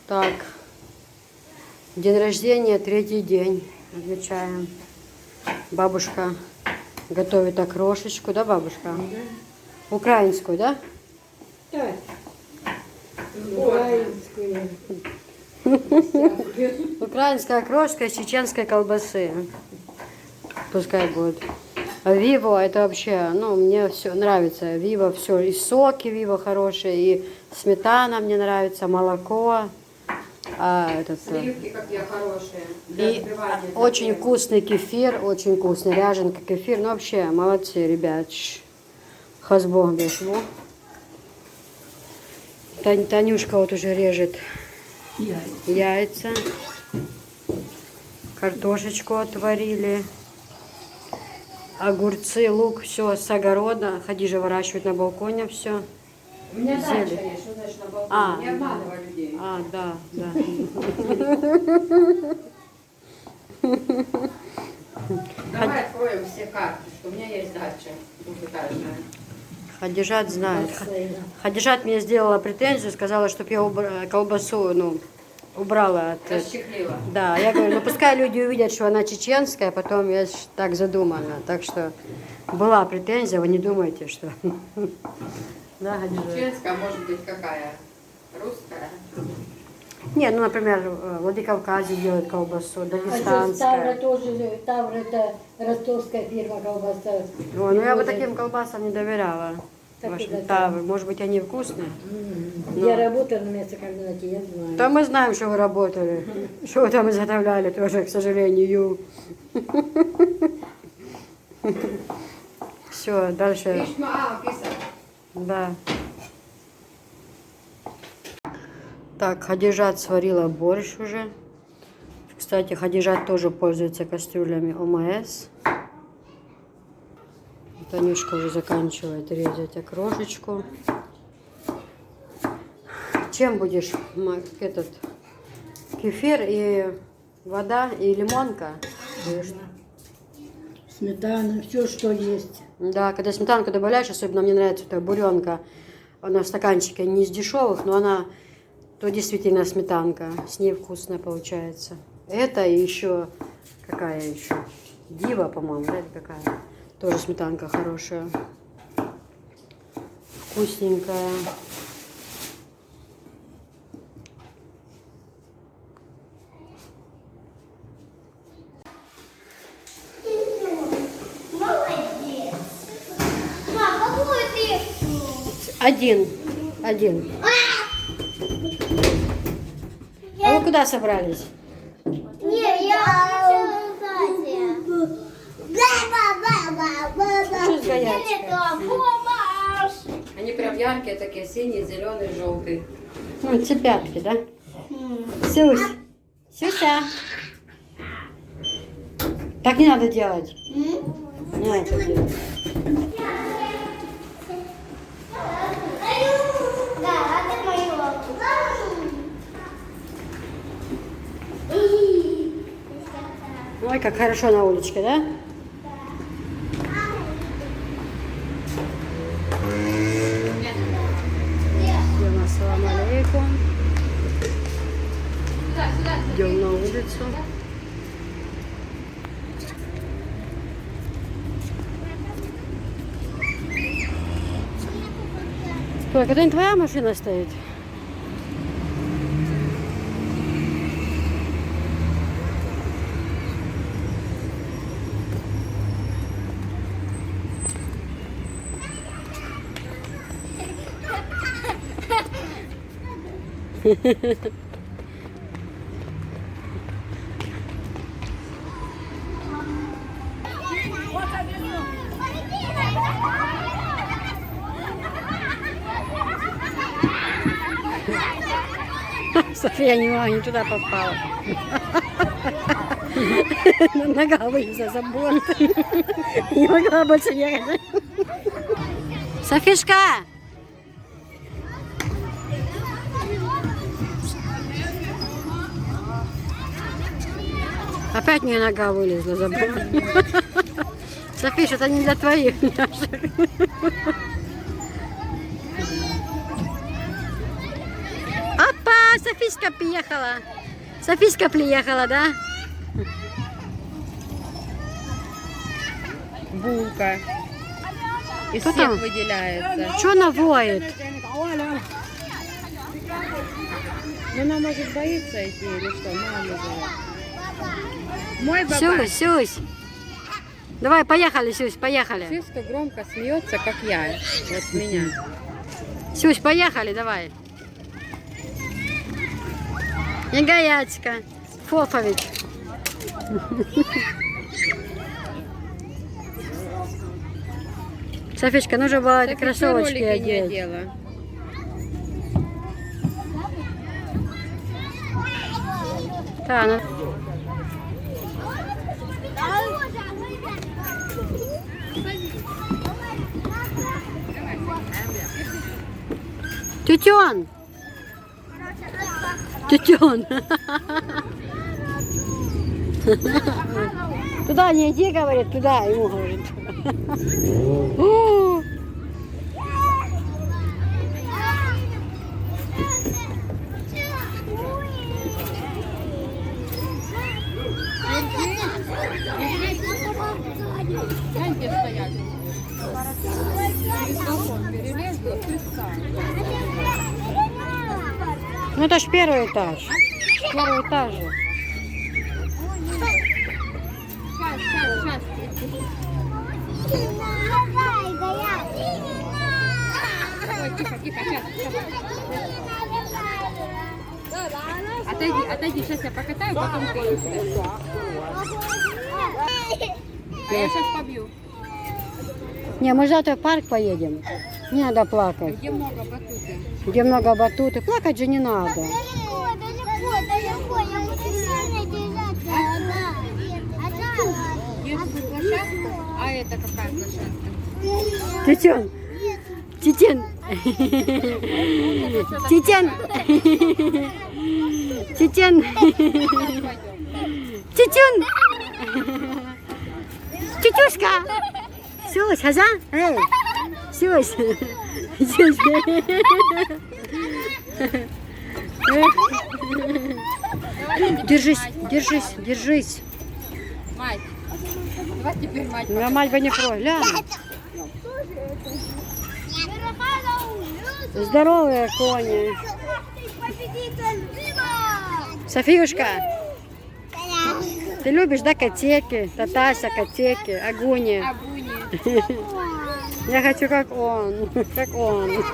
Так, день рождения, третий день. Отмечаем. Бабушка готовит окрошечку, да, бабушка? Да. Украинскую, да? Так. Украинскую. Украинская окрошка из чеченской колбасы. Пускай будет. А Виво это вообще, ну, мне все нравится. Виво все, и соки Виво хорошие, и сметана мне нравится, молоко. Сливки какие хорошие. Для И взбивания, для очень хлеба. вкусный кефир, очень вкусный, ряженка кефир. Ну, вообще, молодцы, ребят. Хазбог бешло. Танюшка вот уже режет яйца. Картошечку отварили. Огурцы, лук, все с огорода. Хадижа выращивает на балконе все. У меня дача Зелень. есть, что значит на балконе? А. Не обманывай людей. Да, да. Давай откроем все карты, что у меня есть дача двухэтажная. Хадижат знает. Хадижат мне сделала претензию, сказала, чтобы я колбасу, ну, убрала от... Расчехлила. Да, я говорю, ну пускай люди увидят, что она чеченская, потом я так задумана. Так что была претензия, вы не думайте, что... Да, Хадижат? Чеченская, может быть, какая? Русская? Не, ну, например, в Владикавказе делают колбасу, Тавра дагестанская. тоже, Тавра это ростовская фирма колбаса. Ой, ну я бы таким колбасам не доверяла. Так Вашим и да, тавры. Может быть, они вкусные? Я работала на мясокомбинате, я знаю. Да мы знаем, что вы работали. Что вы там изготовляли тоже, к сожалению. Все, дальше. Писар. Да. Так, Хадижат сварила борщ уже. Кстати, Хадижат тоже пользуется кастрюлями ОМС. Танюшка уже заканчивает резать окрошечку. Чем будешь этот кефир и вода и лимонка? Будешь? Сметана, все, что есть. Да, когда сметанку добавляешь, особенно мне нравится эта буренка, она в стаканчике не из дешевых, но она то действительно сметанка, с ней вкусная получается. Это и еще какая еще? Дива, по-моему, да, или какая? Тоже сметанка хорошая, вкусненькая. Один. А вы куда собрались? Не, я Что с горячкой? помашь. Они прям яркие такие, синий, зеленый, желтый. Ну, эти пятки, да? Сюсь. Сюся. Так не надо делать. Не надо делать. Да, это мое. Ой, как хорошо на уличке, да? Всем ассаламу алейкум. Идем на улицу. Стой, когда не твоя машина стоит? София не туда попала. Нога вылезла за бунт. Не могла больше ехать. Софишка! Опять мне нога вылезла за бунт. Софиш, это не для твоих. Опа, О, Софиська приехала. Софиська приехала, да? Булка. Из Кто всех там? выделяется. Что она воет? Ну, она, может, боится идти или что? Мама зовет. Мой баба. Сюсь, Сюсь. Давай, поехали, Сюсь, поехали. Все, что громко смеется, как я. Вот меня. Сюсь, поехали, давай. Негаяцка. Фофович. Софичка, нужно было эти Так кроссовочки еще ролики не одеть. одела. Да, ну... Тютюн! Тютюн! Туда не иди, говорит, туда, ему говорит. О, Где стоять? Ну это ж первый этаж. Первый этаж же. Сейчас. Ой, тихо, сейчас. Отойди, сейчас я покатаю, потом ты. Я сейчас побью. Не, мы завтра в парк поедем. Не надо плакать. Где много батутов. Где много батутов. Плакать же не надо. Далеко, я буду сильно держаться одна. Детскую площадку, а это какая площадка? Тютюн. Тютюн. Тютюн. Тютюн. Тютюн. Тютюшка. Сюсь, хаза? Эй. Сюсь. Сюсь. Держись. Мать. Давай теперь мать. Я мать бы не про. Глянь. Здоровые кони. Софиюшка, ты любишь, да, котеки? Татася, котеки, Агуни. Абуни. Я хочу как он, как он.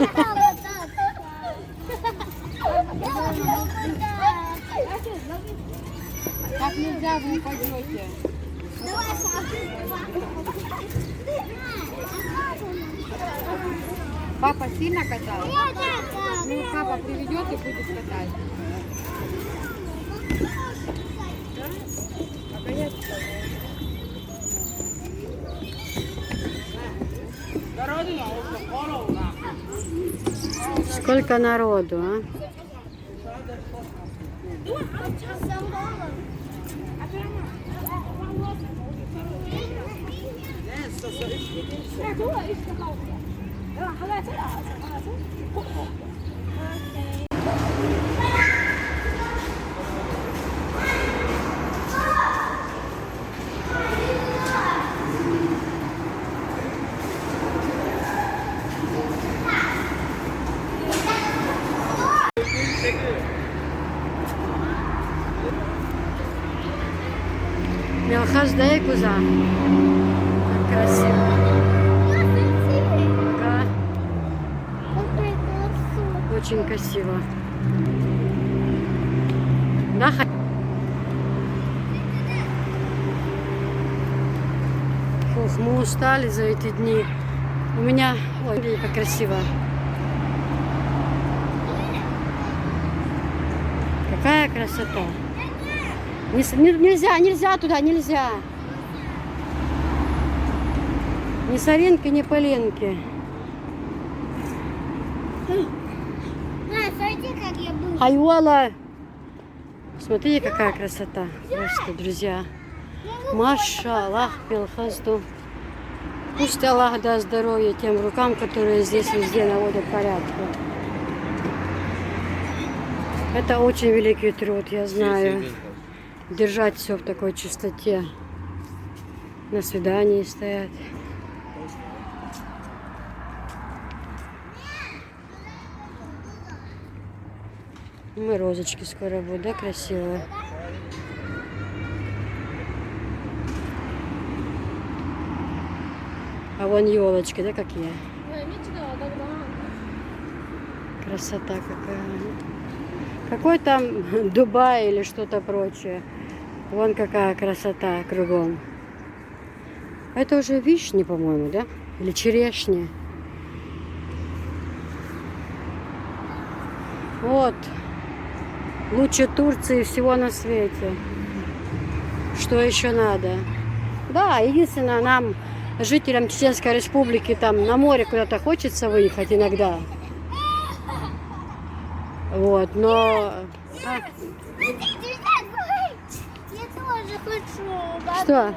Так нельзя, вы упадете. Папа сильно катал? Ну, папа приведет и будет катать. Сколько народу, а? Мелхаздай куза. Как красиво. Да, очень красиво. Да, Фух, мы устали за эти дни. У меня... Ой, смотри, как красиво. Какая красота. Нельзя туда, нельзя. Ни соринки, ни пылинки. Смотри, как я был. Хайола. Смотрите, какая красота. Просто, друзья. Маша, Аллах пилхазду. Пусть Аллах даст здоровье тем рукам, которые здесь везде наводят порядок. Это очень великий труд, я знаю. Держать все в такой чистоте. На свидании стоять. Мы розочки скоро будут, да, красивые? А вон елочки, да, какие? Красота какая. Какой там Дубай или что-то прочее. Вон какая красота кругом. Это уже вишни, по-моему, да? Или черешни. Вот. Лучше Турции всего на свете. Что еще надо? Да, единственное, нам, жителям Чеченской Республики, там на море куда-то хочется выехать иногда. Вот, но... Я тоже хочу. Что?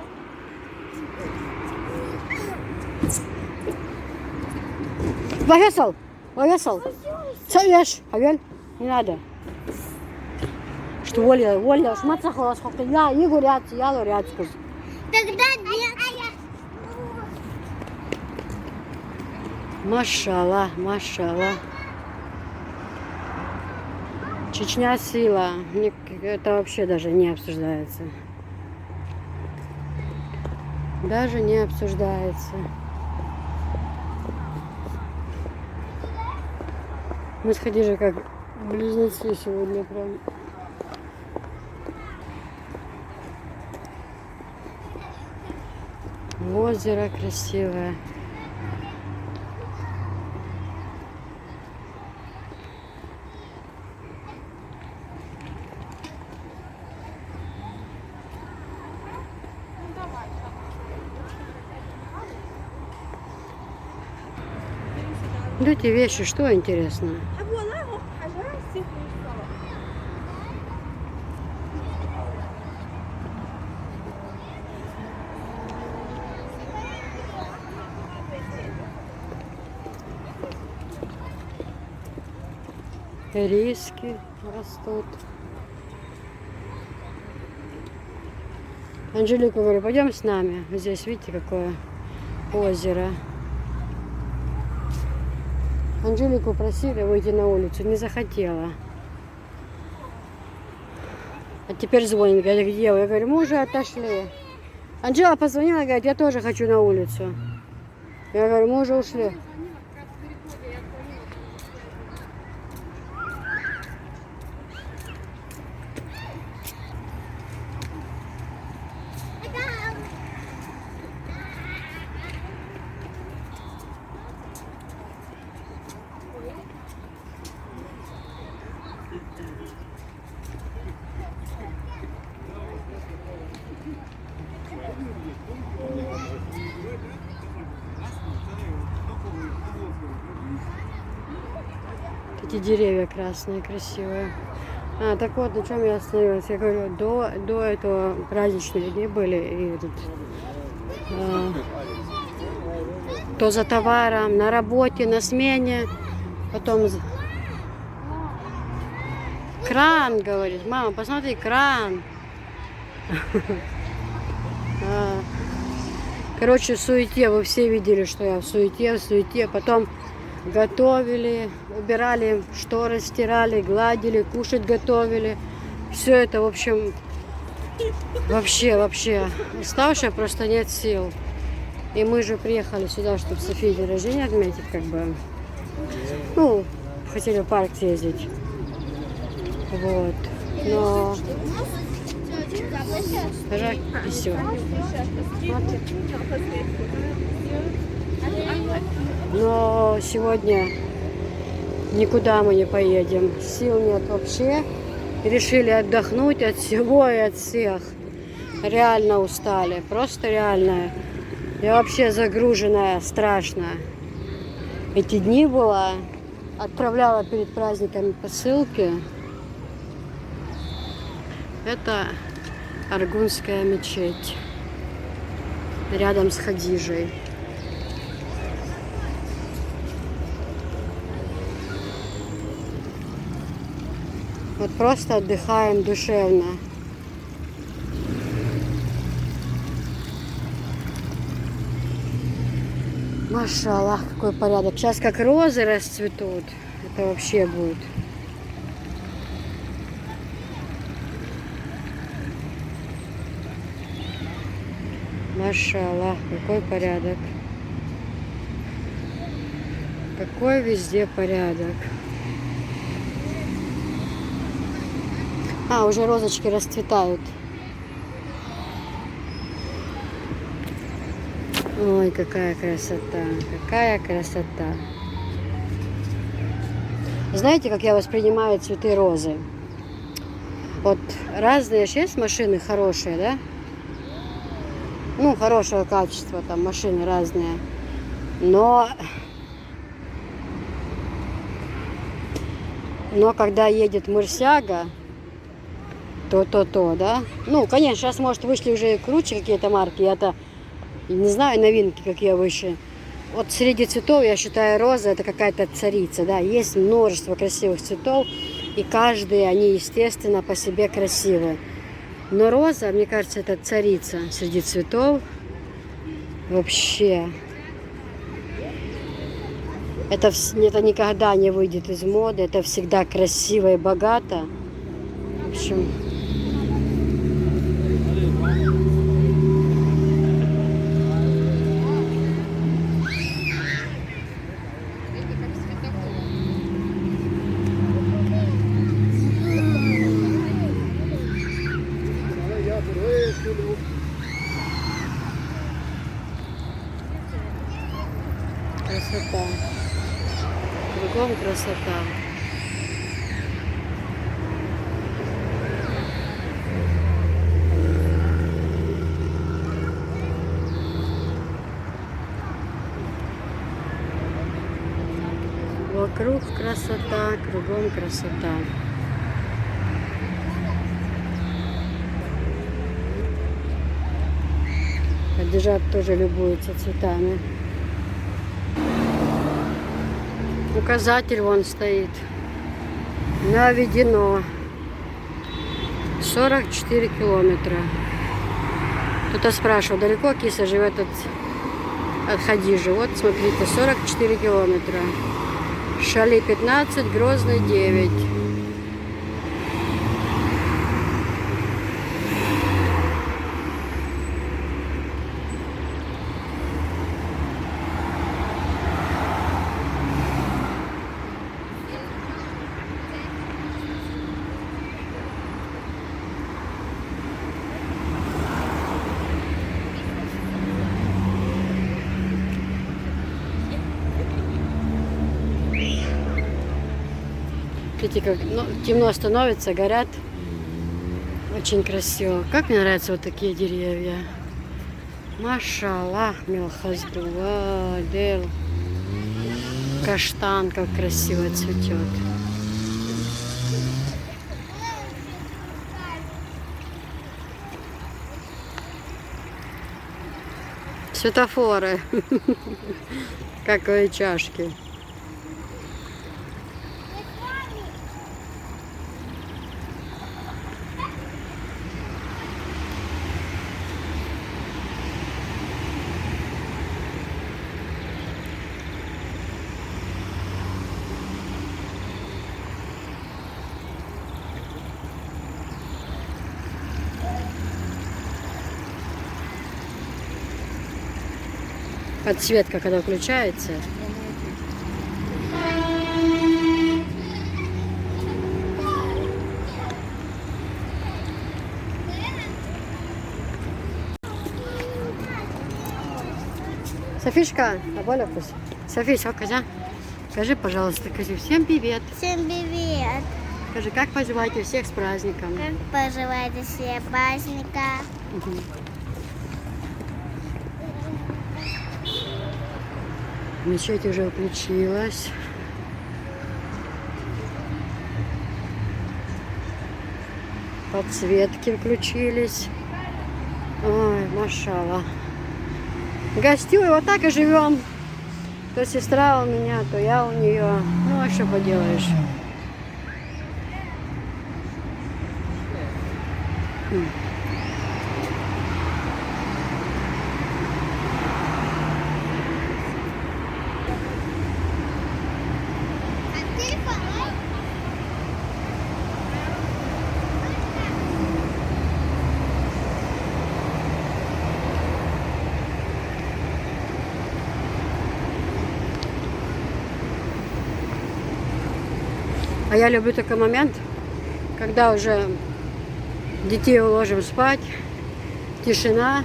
Вагесал! Вагесал! Совешь! Авель, не надо. Что Оля, шматсахала, сколько я, Игорь, я лорятку. Тогда нет. Машалла, машалла. Чечня сила. Это вообще даже не обсуждается. Даже не обсуждается. Мы сходили как близнецы сегодня прям. Озеро красивое. Вот эти вещи, что интересно? Риски растут. Анжелика, говорю, пойдем с нами. Здесь, видите, какое озеро. Анжелику просили выйти на улицу, не захотела. А теперь звонит, говорит, где вы? Я говорю, мы уже отошли. Анжела позвонила, говорит, я тоже хочу на улицу. Я говорю, мы уже ушли. Эти деревья красные, красивые. А, так вот, на чем я остановилась. Я говорю, до этого праздничные дни были. И тут, то за товаром, на работе, на смене. Потом кран, говорит. Мама, посмотри, кран. Короче, в суете. Вы все видели, что я в суете. Потом готовили, убирали, шторы стирали, гладили, кушать готовили. Все это, в общем, вообще. Уставшая, просто нет сил. И мы же приехали сюда, чтобы Софии день рождения отметить, как бы. Ну, хотели в парк съездить. Вот. Но... Жак, и все. Но сегодня никуда мы не поедем. Сил нет вообще. Решили отдохнуть от всего и от всех. Реально устали. Просто реально. Я вообще загруженная, страшно. Эти дни была. Отправляла перед праздниками посылки. Это Аргунская мечеть. Рядом с Хадижей. Вот просто отдыхаем душевно. Машаллах, какой порядок. Сейчас как розы расцветут. Это вообще будет. Машаллах, какой порядок. Какой везде порядок. А, уже розочки расцветают. Ой, какая красота, какая красота. Знаете, как я воспринимаю цветы розы? Вот разные же есть машины хорошие, да? Ну, хорошего качества, там машины разные. Но когда едет Мурсяга, то, да? Ну, конечно, сейчас, может, вышли уже круче какие-то марки. Я-то не знаю, новинки какие вышли. Вот среди цветов, я считаю, роза это какая-то царица, да. Есть множество красивых цветов, и каждый, они, естественно, по себе красивые. Но роза, мне кажется, это царица среди цветов. Вообще. Это никогда не выйдет из моды. Это всегда красиво и богато. В общем... Красота. Кругом красота. Вокруг красота, кругом красота. Хадижат тоже любуется цветами. Указатель вон стоит. Наведено. 44 километра. Кто-то спрашивал, далеко киса живет от Хадижи. Вот, смотрите, 44 километра. Шали 15, Грозный 9. Видите, как темно становится, горят. Очень красиво. Как мне нравятся вот такие деревья. Машаллах, милхаздува, дел. Каштан, как красиво цветет. Светофоры. Какие чашки. Подсветка, когда включается. Софишка, а более вкус. Софиша, скажи, пожалуйста, скажи всем привет. Всем привет! Скажи, как поживаете, всех с праздником? Как поживаете все праздника? Мечеть уже включилась. Подсветки включились. Ой, машалла. Гостю, вот так и живем. То сестра у меня, то я у нее. Ну, а что поделаешь? А я люблю такой момент, когда уже детей уложим спать, тишина,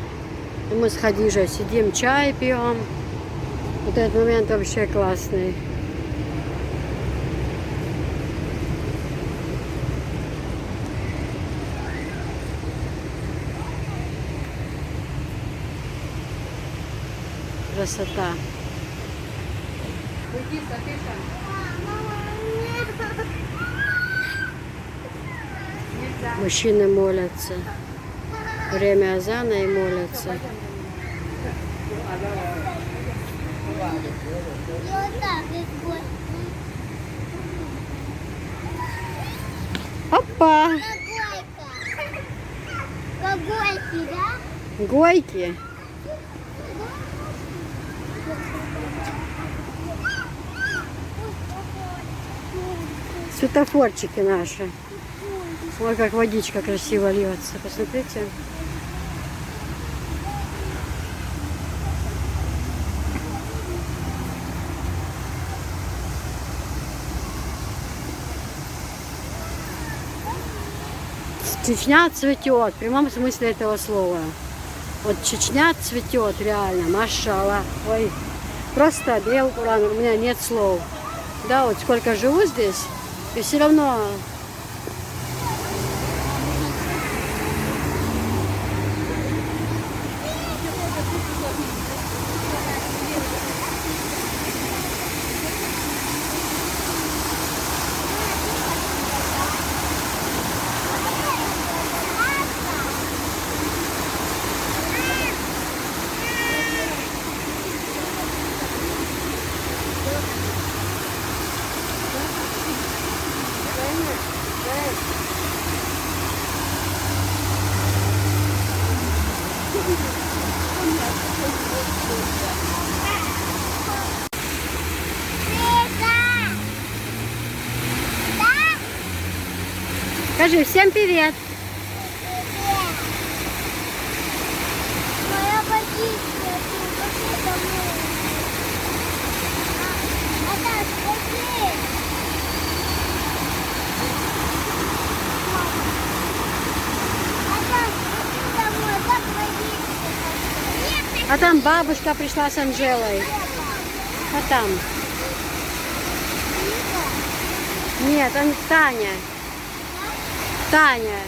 и мы с Хадижей сидим, чай пьем. Вот этот момент вообще классный. Красота. Мужчины молятся. Время азана и молятся. Опа! Гойки, да? Гойки. Светофорчики наши. Ой, как водичка красиво льется. Посмотрите. Чечня цветет, в прямом смысле этого слова. Вот Чечня цветет реально, машалла. Ой, просто Бел Куран, у меня нет слов. Да, вот сколько живу здесь, и все равно скажи всем привет. Моя водичка, пошли домой. Это пошли. Домой, как водичка. А там бабушка пришла с Анжелой. А там. Нет, он Таня. Таня.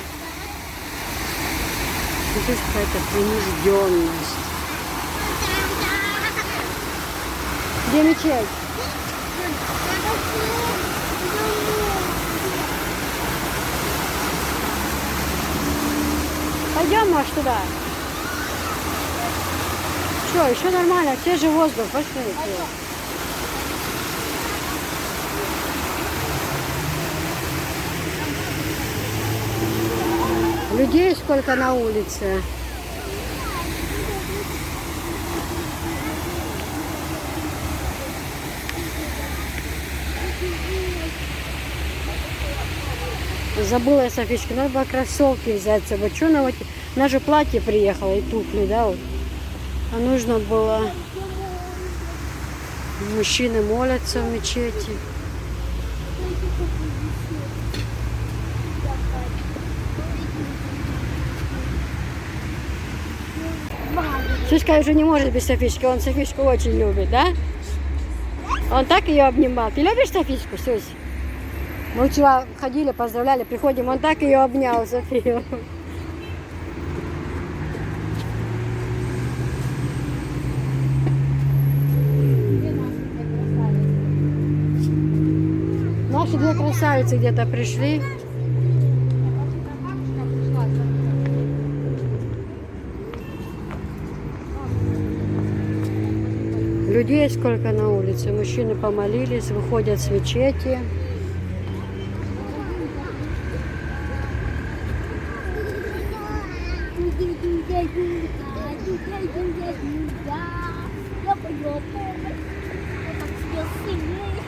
Здесь какая-то принужденность. Где мечеть? Пойдем, может, туда. Что, еще нормально, свежий воздух, посмотрите. Людей сколько на улице. Забыла я, Софичка, надо было кроссовки взять с собой. Что она вот... Она же платье приехала и туфли, да, вот. А нужно было... Мужчины молятся в мечети. Сюська уже не может без Софички, он Софичку очень любит, да? Он так ее обнимал. Ты любишь Софичку, Сюсь? Мы вчера ходили, поздравляли, приходим, он так ее обнял, Софию. Наши две красавицы где-то пришли. Людей сколько на улице. Мужчины помолились, выходят с мечети. Я пойду помощь. Я так съел сильнее.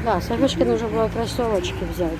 Да, Софишке нужно было кроссовочки взять.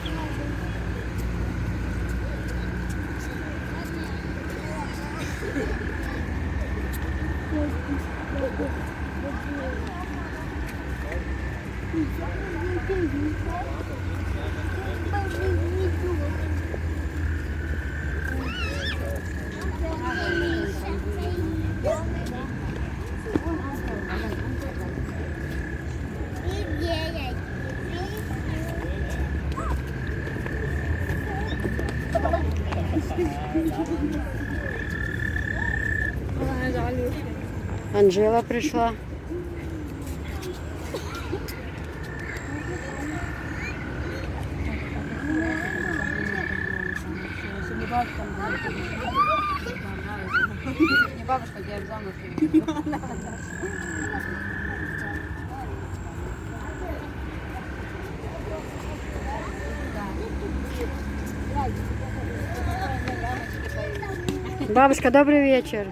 Анжела пришла. Не бабушка, я замуж. Бабушка, добрый вечер.